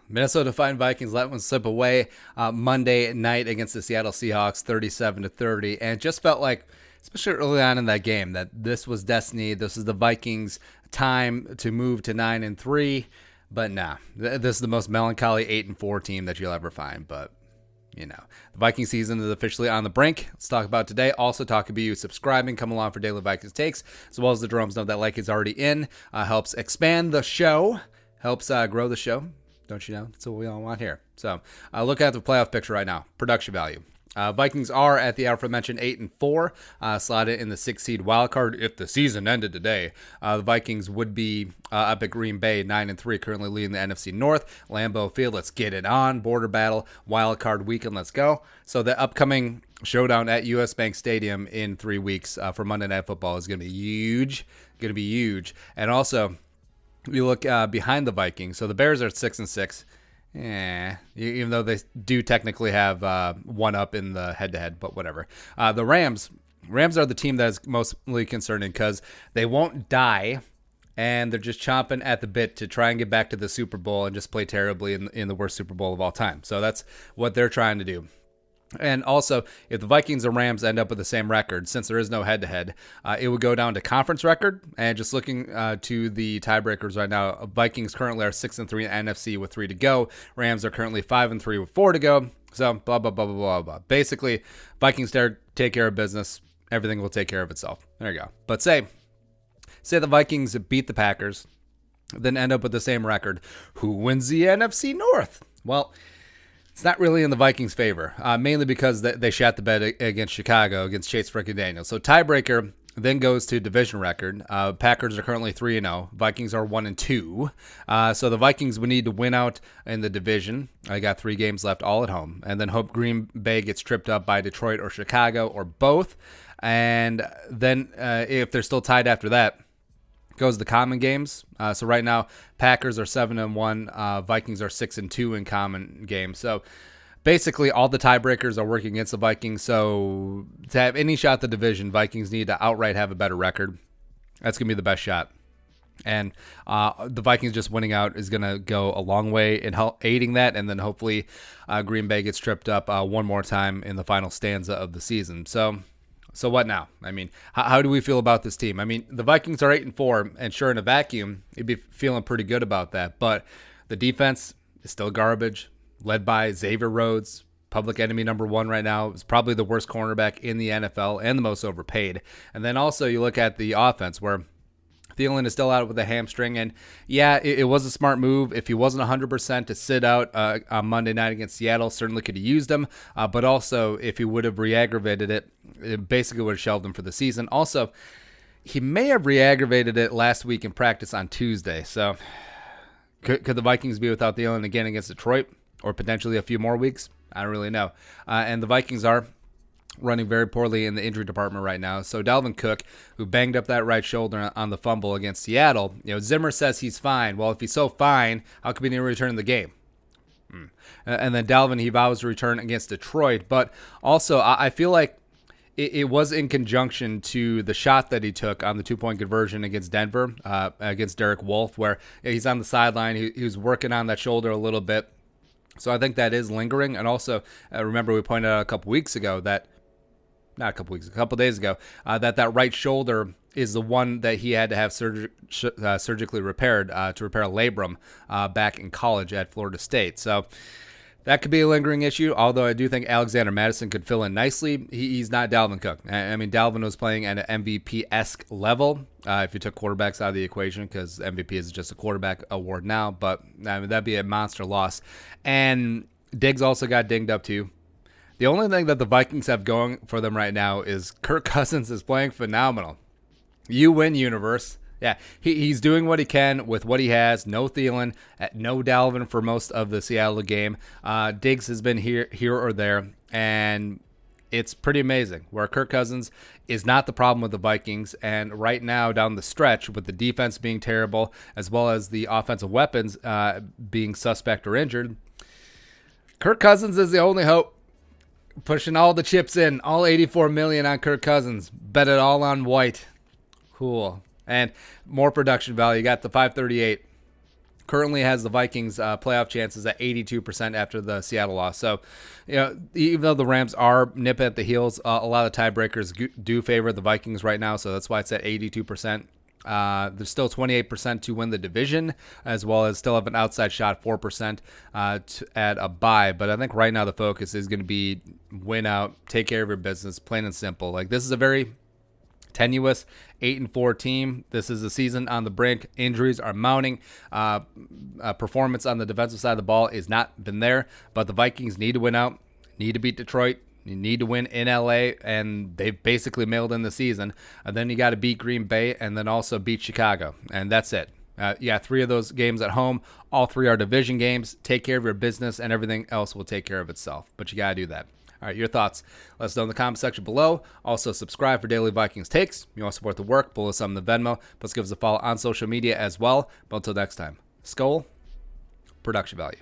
Minnesota Vikings let one slip away Monday night against the Seattle Seahawks, 37-30, and it just felt like, especially early on in that game, that this was destiny. This is the Vikings' time to move to 9-3. But nah, this is the most melancholy 8-4 team that you'll ever find. But the Viking season is officially on the brink. Let's talk about today. Also, talk about you subscribing, come along for daily Vikings takes, as well as the drums know that like is already in. Helps expand the show, helps grow the show. Don't you know? That's what we all want here. So look at the playoff picture right now. Production value. Vikings are at the aforementioned 8-4, slotted in the 6 seed wild card. If the season ended today, the Vikings would be up at Green Bay 9-3, currently leading the NFC North. Lambeau Field, let's get it on. Border battle, wild card weekend, let's go. So the upcoming showdown at US Bank Stadium in 3 weeks for Monday Night Football is going to be huge. And also, you look behind the Vikings. So the Bears are at 6-6. Even though they do technically have one up in the head-to-head, but whatever. The Rams are the team that is mostly concerning because they won't die, and they're just chomping at the bit to try and get back to the Super Bowl and just play terribly in the worst Super Bowl of all time. So that's what they're trying to do. And also, if the Vikings and Rams end up with the same record, since there is no head-to-head, it would go down to conference record. And just looking to the tiebreakers right now, Vikings currently are 6-3 in NFC with 3 to go. Rams are currently 5-3 with 4 to go. So, blah, blah, blah, blah, blah, blah. Basically, Vikings take care of business. Everything will take care of itself. There you go. But say the Vikings beat the Packers, then end up with the same record. Who wins the NFC North? Well, it's not really in the Vikings' favor, mainly because they shot the bed against Chicago, against Chase freaking Daniels. So tiebreaker then goes to division record. Packers are currently 3-0. Vikings are 1-2. So the Vikings would need to win out in the division. I got 3 games left, all at home, and then hope Green Bay gets tripped up by Detroit or Chicago or both. And then if they're still tied after that, goes the common games. So right now, Packers are 7-1. Vikings are 6-2 in common games. So basically, all the tiebreakers are working against the Vikings. So to have any shot at the division, Vikings need to outright have a better record. That's going to be the best shot. And the Vikings just winning out is going to go a long way in aiding that. And then hopefully Green Bay gets tripped up one more time in the final stanza of the season. So what now? I mean, how do we feel about this team? I mean, the Vikings are 8-4, and sure, in a vacuum, you'd be feeling pretty good about that. But the defense is still garbage, led by Xavier Rhodes, public enemy number 1 right now. Is probably the worst cornerback in the NFL and the most overpaid. And then also you look at the offense where Thielen is still out with a hamstring, and yeah, it was a smart move. If he wasn't 100% to sit out on Monday night against Seattle, certainly could have used him, but also if he would have re-aggravated it basically would have shelved him for the season. Also, he may have re-aggravated it last week in practice on Tuesday, so could the Vikings be without Thielen again against Detroit, or potentially a few more weeks? I don't really know. And the Vikings are running very poorly in the injury department right now. So Dalvin Cook, who banged up that right shoulder on the fumble against Seattle, Zimmer says he's fine. Well, if he's so fine, how come he didn't return in the game? And then Dalvin, he vows to return against Detroit. But also, I feel like it was in conjunction to the shot that he took on the 2-point conversion against Denver, against Derek Wolfe, where he's on the sideline. He was working on that shoulder a little bit. So I think that is lingering. And also, remember we pointed out a couple days ago, that that right shoulder is the one that he had to have surgically repaired to repair a labrum back in college at Florida State. So that could be a lingering issue, although I do think Alexander Mattison could fill in nicely. He's not Dalvin Cook. I mean, Dalvin was playing at an MVP-esque level if you took quarterbacks out of the equation, because MVP is just a quarterback award now, but I mean, that'd be a monster loss. And Diggs also got dinged up too. The only thing that the Vikings have going for them right now is Kirk Cousins is playing phenomenal. You win, universe. Yeah, he's doing what he can with what he has. No Thielen, no Dalvin for most of the Seattle game. Diggs has been here or there, and it's pretty amazing where Kirk Cousins is not the problem with the Vikings. And right now down the stretch, with the defense being terrible as well as the offensive weapons being suspect or injured, Kirk Cousins is the only hope. Pushing all the chips in, all 84 million on Kirk Cousins. Bet it all on White. Cool. And more production value. You got the 538. currently has the Vikings playoff chances at 82% after the Seattle loss. So, even though the Rams are nipping at the heels, a lot of tiebreakers do favor the Vikings right now. So that's why it's at 82%. There's still 28% to win the division, as well as still have an outside shot, 4% at a bye. But I think right now the focus is going to be win out, take care of your business, plain and simple. Like, this is a very tenuous 8-4 team. This is a season on the brink. Injuries are mounting. Performance on the defensive side of the ball has not been there, but the Vikings need to win out, need to beat Detroit. You need to win in LA, and they've basically mailed in the season. And then you got to beat Green Bay and then also beat Chicago, and that's it. 3 of those games at home. All 3 are division games. Take care of your business, and everything else will take care of itself. But you got to do that. All right, your thoughts. Let us know in the comment section below. Also, subscribe for daily Vikings takes. If you want to support the work, below some in the Venmo. Plus, give us a follow on social media as well. But until next time, Skol, production value.